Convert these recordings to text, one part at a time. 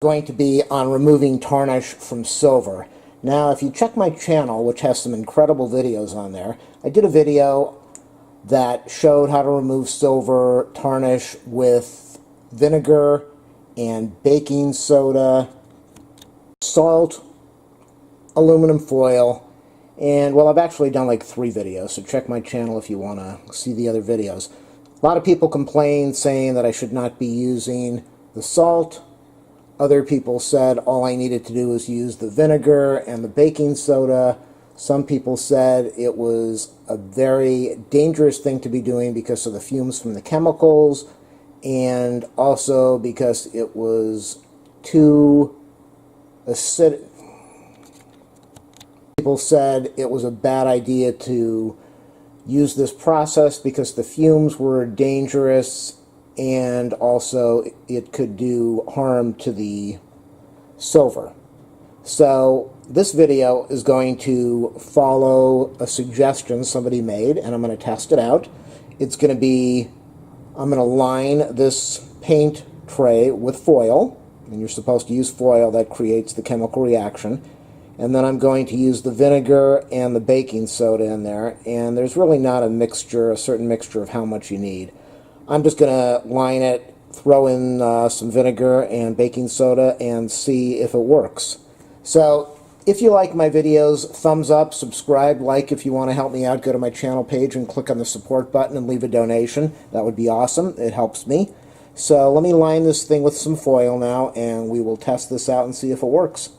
Going to be on removing tarnish from silver. Now, if you check my channel, which has some incredible videos on there, I did a video that showed how to remove silver tarnish with vinegar and baking soda, salt, aluminum foil, and, well, I've actually done like 3 videos, so check my channel if you want to see the other videos. A lot of people complain saying that I should not be using the salt. Other people said all I needed to do was use the vinegar and the baking soda. Some people said it was a very dangerous thing to be doing because of the fumes from the chemicals, and also because it was too acidic. People said it was a bad idea to use this process because the fumes were dangerous, and also it could do harm to the silver. So this video is going to follow a suggestion somebody made, and I'm going to test it out. It's going to be, I'm going to line this paint tray with foil, and you're supposed to use foil that creates the chemical reaction. And then I'm going to use the vinegar and the baking soda in there, and there's really not a mixture, a certain mixture of how much you need. I'm just going to line it, throw in some vinegar and baking soda, and see if it works. So, if you like my videos, thumbs up, subscribe, like if you want to help me out. Go to my channel page and click on the support button and leave a donation. That would be awesome. It helps me. So let me line this thing with some foil now, and we will test this out and see if it works.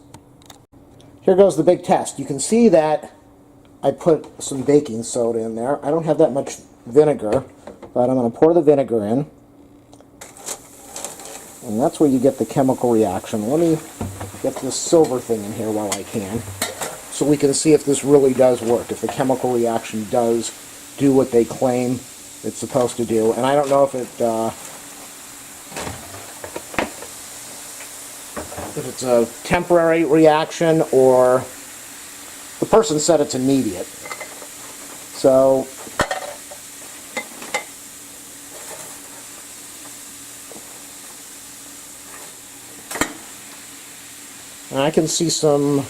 Here goes the big test. You can see that I put some baking soda in there. I don't have that much vinegar, but I'm going to pour the vinegar in, and that's where you get the chemical reaction. Let me get this silver thing in here while I can, so we can see if this really does work, if the chemical reaction does do what they claim it's supposed to do. And I don't know if it's a temporary reaction, or the person said it's immediate. So and I can see some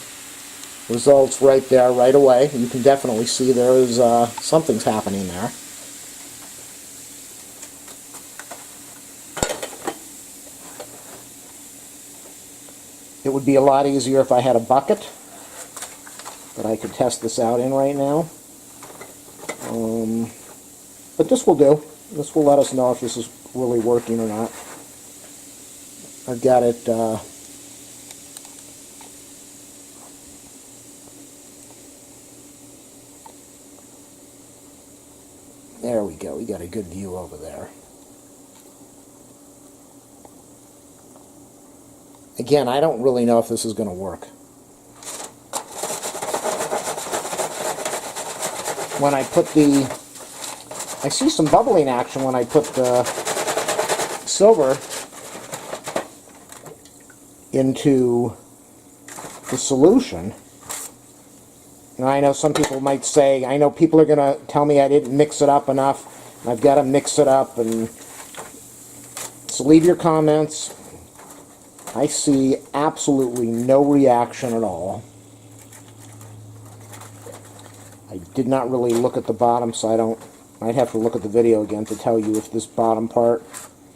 results right there, right away. You can definitely see there's something's happening there. It would be a lot easier if I had a bucket that I could test this out in right now. But this will do. This will let us know if this is really working or not. I've got it there we go. We got a good view over there. Again, I don't really know if this is going to work. When I put I see some bubbling action when I put the silver into the solution. And I know some people might say, I know people are going to tell me I didn't mix it up enough, and I've got to mix it up, and so leave your comments. I see absolutely no reaction at all. I did not really look at the bottom, so I'd have to look at the video again to tell you if this bottom part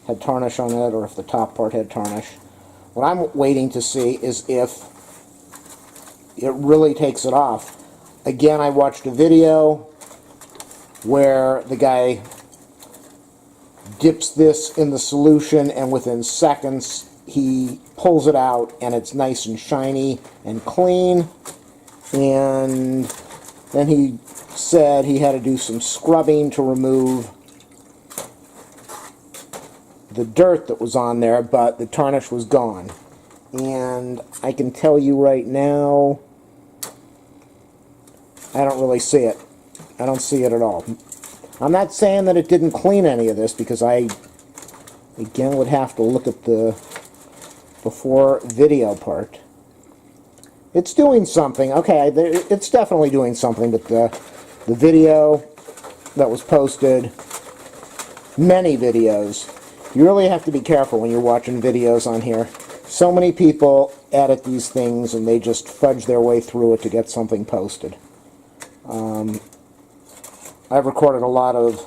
had tarnish on it or if the top part had tarnish. What I'm waiting to see is if it really takes it off. Again, I watched a video where the guy dips this in the solution, and within seconds he pulls it out and it's nice and shiny and clean. And then he said he had to do some scrubbing to remove the dirt that was on there, but the tarnish was gone. And I can tell you right now, I don't really see it. I don't see it at all. I'm not saying that it didn't clean any of this, because I, again, would have to look at the before video part. It's doing something. Okay, it's definitely doing something, but the video that was posted, many videos, you really have to be careful when you're watching videos on here. So many people edit these things and they just fudge their way through it to get something posted. I've recorded a lot of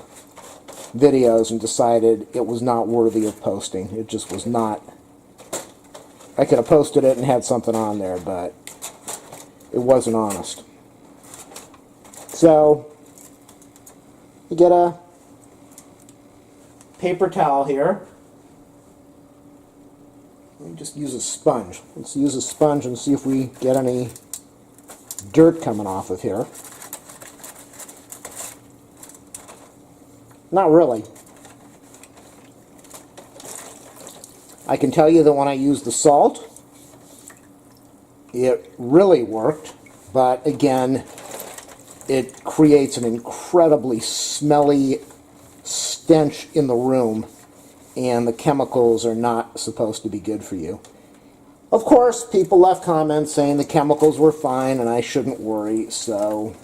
videos and decided it was not worthy of posting. It just was not. I could have posted it and had something on there, but it wasn't honest. So, you get a paper towel here. Let me just use a sponge. Let's use a sponge and see if we get any dirt coming off of here. Not really. I can tell you that when I used the salt, it really worked, but again, it creates an incredibly smelly stench in the room, and the chemicals are not supposed to be good for you. Of course, people left comments saying the chemicals were fine and I shouldn't worry, so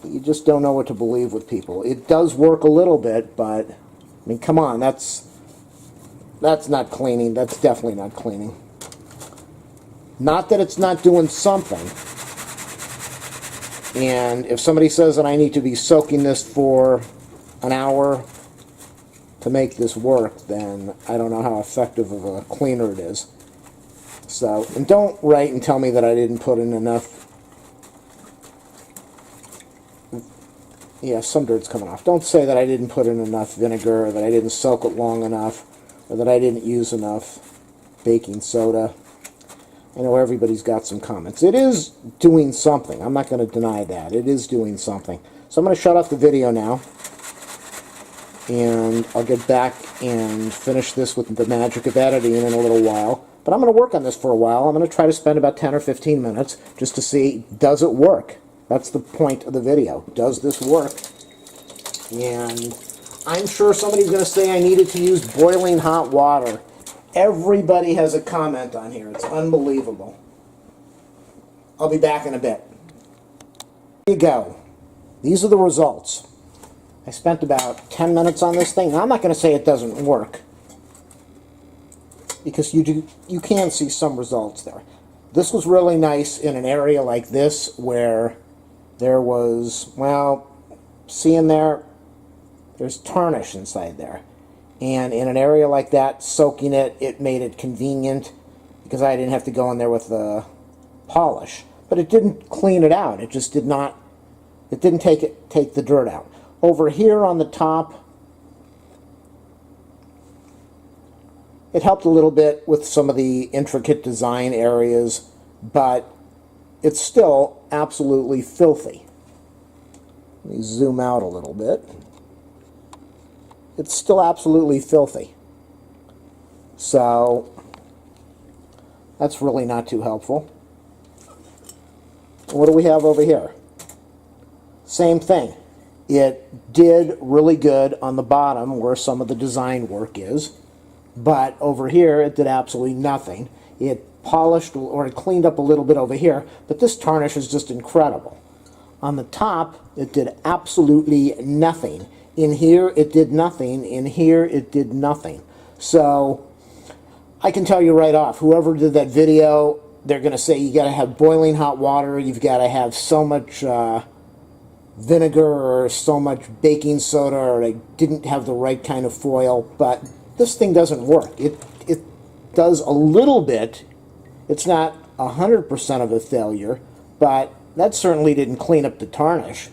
you just don't know what to believe with people. It does work a little bit, but, I mean, come on, that's not cleaning. That's definitely not cleaning. Not that it's not doing something. And if somebody says that I need to be soaking this for an hour to make this work, then I don't know how effective of a cleaner it is. So, and don't write and tell me that I didn't put in enough. Yeah, some dirt's coming off. Don't say that I didn't put in enough vinegar, or that I didn't soak it long enough, or that I didn't use enough baking soda. I know everybody's got some comments. It is doing something. I'm not going to deny that. It is doing something. So I'm going to shut off the video now, and I'll get back and finish this with the magic of editing in a little while. But I'm going to work on this for a while. I'm going to try to spend about 10 or 15 minutes just to see, does it work? That's the point of the video. Does this work? And I'm sure somebody's going to say I needed to use boiling hot water. Everybody has a comment on here. It's unbelievable. I'll be back in a bit. Here you go. These are the results. I spent about 10 minutes on this thing. Now, I'm not going to say it doesn't work, because you can see some results there. This was really nice in an area like this where there was, well, see in there, there's tarnish inside there. And in an area like that, soaking it, it made it convenient because I didn't have to go in there with the polish. But it didn't clean it out. It just did not, it didn't take the dirt out. Over here on the top, it helped a little bit with some of the intricate design areas, but it's still absolutely filthy. Let me zoom out a little bit. It's still absolutely filthy. So, that's really not too helpful. What do we have over here? Same thing. It did really good on the bottom where some of the design work is, but over here it did absolutely nothing. It polished or it cleaned up a little bit over here, but this tarnish is just incredible. On the top, it did absolutely nothing. In here, it did nothing. In here, it did nothing. So, I can tell you right off, whoever did that video, they're going to say you got to have boiling hot water, you've got to have so much vinegar or so much baking soda, or they didn't have the right kind of foil, but this thing doesn't work. It does a little bit. It's not 100% of a failure, but that certainly didn't clean up the tarnish.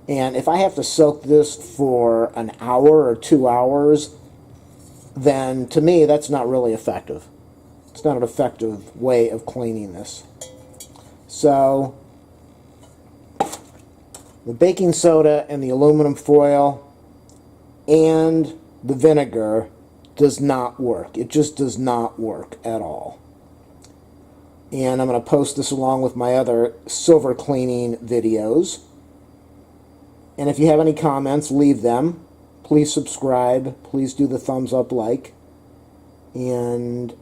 And if I have to soak this for an hour or 2 hours, then to me that's not really effective. It's not an effective way of cleaning this. So the baking soda and the aluminum foil and the vinegar does not work. It just does not work at all. And I'm going to post this along with my other silver cleaning videos. And if you have any comments, leave them. Please subscribe. Please do the thumbs up like. And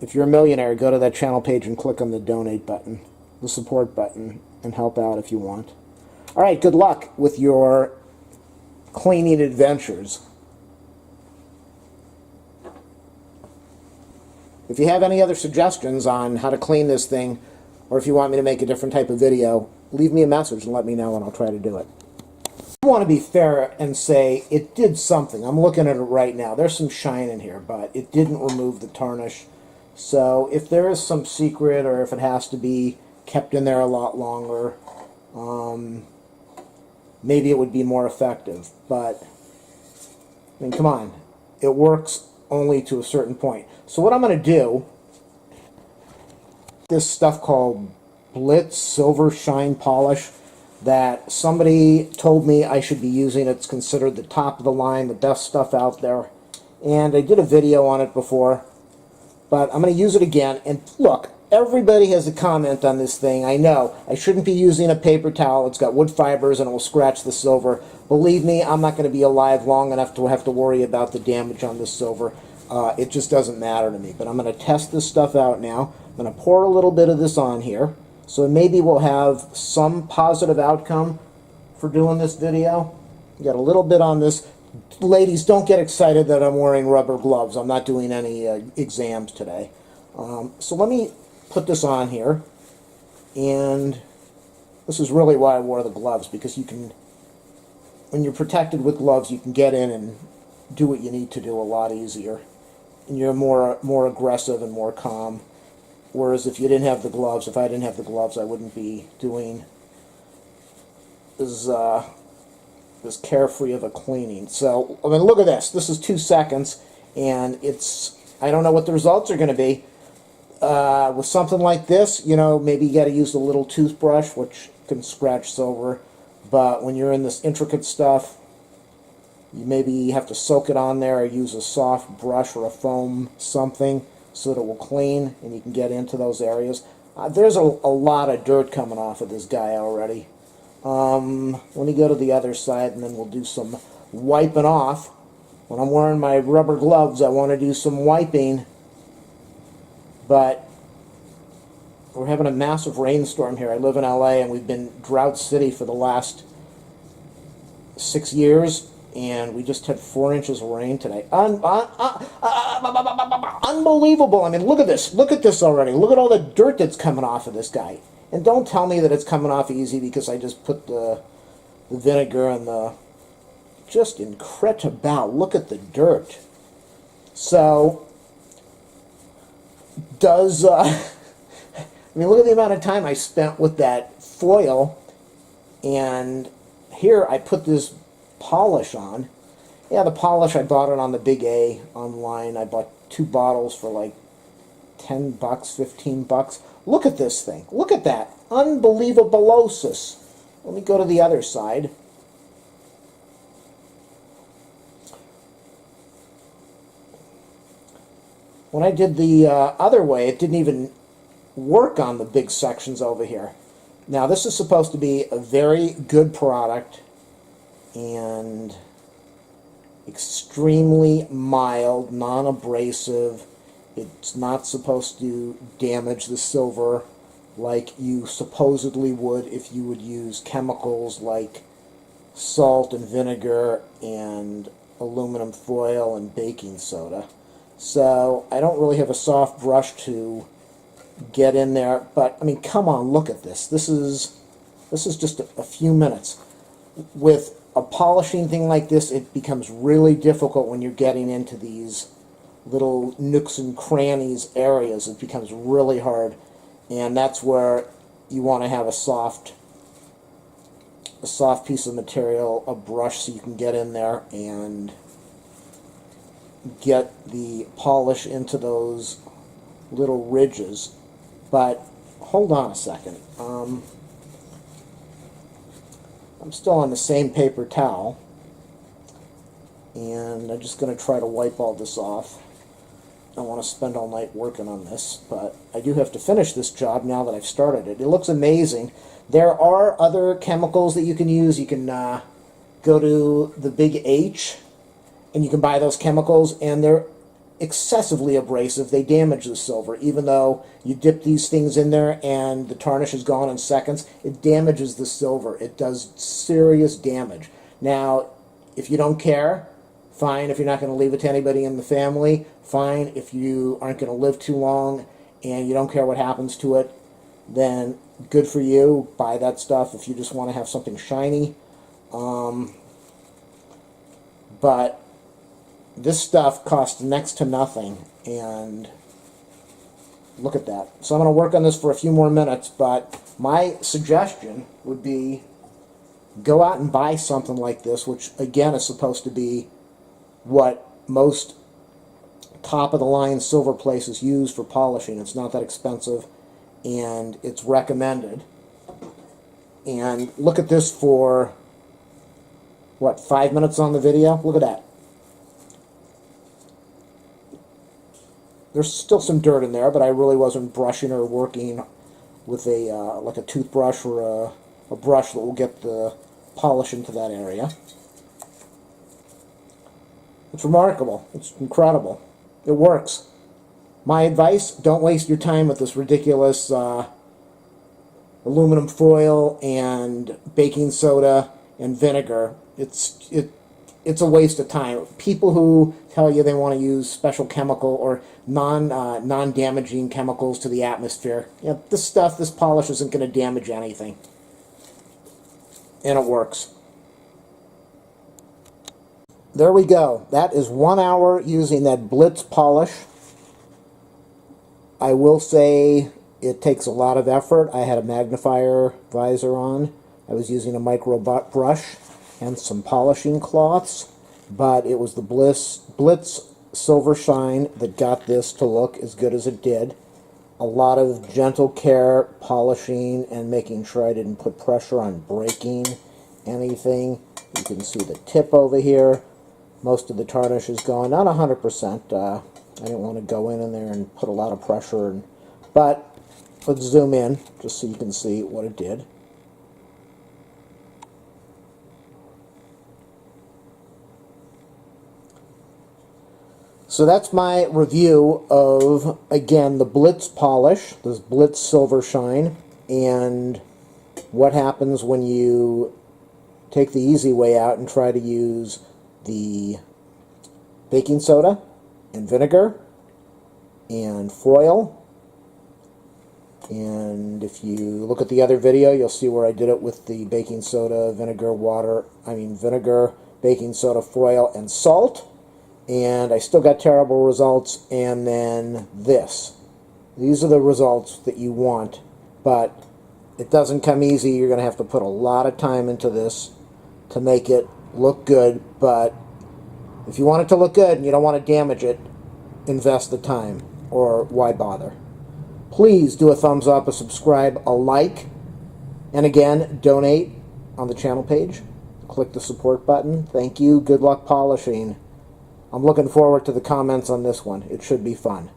if you're a millionaire, go to that channel page and click on the donate button, the support button, and help out if you want. All right, good luck with your cleaning adventures. If you have any other suggestions on how to clean this thing, or if you want me to make a different type of video, leave me a message and let me know and I'll try to do it. I want to be fair and say it did something. I'm looking at it right now. There's some shine in here, but it didn't remove the tarnish. So if there is some secret, or if it has to be kept in there a lot longer, maybe it would be more effective. But, I mean, come on. It works only to a certain point. So what I'm going to do, this stuff called Blitz Silver Shine Polish that somebody told me I should be using. It's considered the top of the line, the best stuff out there. And I did a video on it before, but I'm going to use it again. And look, everybody has a comment on this thing. I know I shouldn't be using a paper towel. It's got wood fibers and it will scratch the silver. Believe me, I'm not going to be alive long enough to have to worry about the damage on this silver. It just doesn't matter to me. But I'm going to test this stuff out now. I'm going to pour a little bit of this on here. So maybe we'll have some positive outcome for doing this video. Got a little bit on this. Ladies, don't get excited that I'm wearing rubber gloves. I'm not doing any exams today. So let me put this on here. And this is really why I wore the gloves, because you can, when you're protected with gloves, you can get in and do what you need to do a lot easier. And you're more aggressive and more calm. Whereas if you didn't have the gloves, if I didn't have the gloves, I wouldn't be doing as carefree of a cleaning. So, I mean, look at this. This is 2 seconds, and it's, I don't know what the results are going to be. With something like this, you know, maybe you got to use a little toothbrush, which can scratch silver. But when you're in this intricate stuff, you maybe have to soak it on there or use a soft brush or a foam something so that it will clean and you can get into those areas. There's a lot of dirt coming off of this guy already. Let me go to the other side and then we'll do some wiping off. When I'm wearing my rubber gloves, I want to do some wiping. But we're having a massive rainstorm here. I live in LA and we've been drought city for the last 6 years. And we just had 4 inches of rain today. Unbelievable. I mean, look at this. Look at this already. Look at all the dirt that's coming off of this guy. And don't tell me that it's coming off easy because I just put the vinegar and the... Just incredible. Look at the dirt. So, does... I mean, look at the amount of time I spent with that foil. And here I put this polish on. Yeah, the polish, I bought it on the Big A online. I bought 2 bottles for like $10, $15. Look at this thing. Look at that. Unbelievableosis. Let me go to the other side. When I did the other way, it didn't even work on the big sections over here. Now, this is supposed to be a very good product and extremely mild, non-abrasive. It's not supposed to damage the silver like you supposedly would if you would use chemicals like salt and vinegar and aluminum foil and baking soda. So I don't really have a soft brush to get in there, but I mean, come on, look at this. This is just a few minutes. With a polishing thing like this, it becomes really difficult when you're getting into these little nooks and crannies areas. It becomes really hard, and that's where you want to have a soft piece of material, a brush, so you can get in there and get the polish into those little ridges. But hold on a second. I'm still on the same paper towel, and I'm just going to try to wipe all this off. I don't want to spend all night working on this, but I do have to finish this job now that I've started it. It looks amazing. There are other chemicals that you can use. You can go to the Big H, and you can buy those chemicals, and they're excessively abrasive. They damage the silver. Even though you dip these things in there and the tarnish is gone in seconds, it damages the silver. It does serious damage. Now, if you don't care, Fine if you're not going to leave it to anybody in the family. Fine if you aren't going to live too long and you don't care what happens to it. Then good for you. Buy that stuff if you just want to have something shiny. But this stuff costs next to nothing, and look at that. So I'm going to work on this for a few more minutes, but my suggestion would be go out and buy something like this, which again is supposed to be what most top-of-the-line silver places use for polishing. It's not that expensive, and it's recommended. And look at this for, what, 5 minutes on the video? Look at that. There's still some dirt in there, but I really wasn't brushing or working with a like a toothbrush or a brush that will get the polish into that area. It's remarkable. It's incredible. It works. My advice, don't waste your time with this ridiculous aluminum foil and baking soda and vinegar. It's a waste of time. People who tell you they want to use special chemical or non-damaging chemicals to the atmosphere, you know, this stuff, this polish isn't going to damage anything. And it works. There we go. That is 1 hour using that Blitz polish. I will say it takes a lot of effort. I had a magnifier visor on. I was using a micro brush and some polishing cloths, but it was the Blitz Silver Shine that got this to look as good as it did. A lot of gentle care, polishing, and making sure I didn't put pressure on breaking anything. You can see the tip over here. Most of the tarnish is gone, not 100%. I didn't want to go in there and put a lot of pressure, but let's zoom in just so you can see what it did. So that's my review of, again, the Blitz polish, this Blitz Silver Shine, and what happens when you take the easy way out and try to use the baking soda and vinegar and foil. And if you look at the other video, you'll see where I did it with the baking soda, vinegar, baking soda, foil, and salt. And I still got terrible results. And then this. These are the results that you want, but it doesn't come easy. You're going to have to put a lot of time into this to make it look good, but if you want it to look good and you don't want to damage it, invest the time, or why bother? Please do a thumbs up, a subscribe, a like, and again, donate on the channel page. Click the support button. Thank you. Good luck polishing. I'm looking forward to the comments on this one. It should be fun.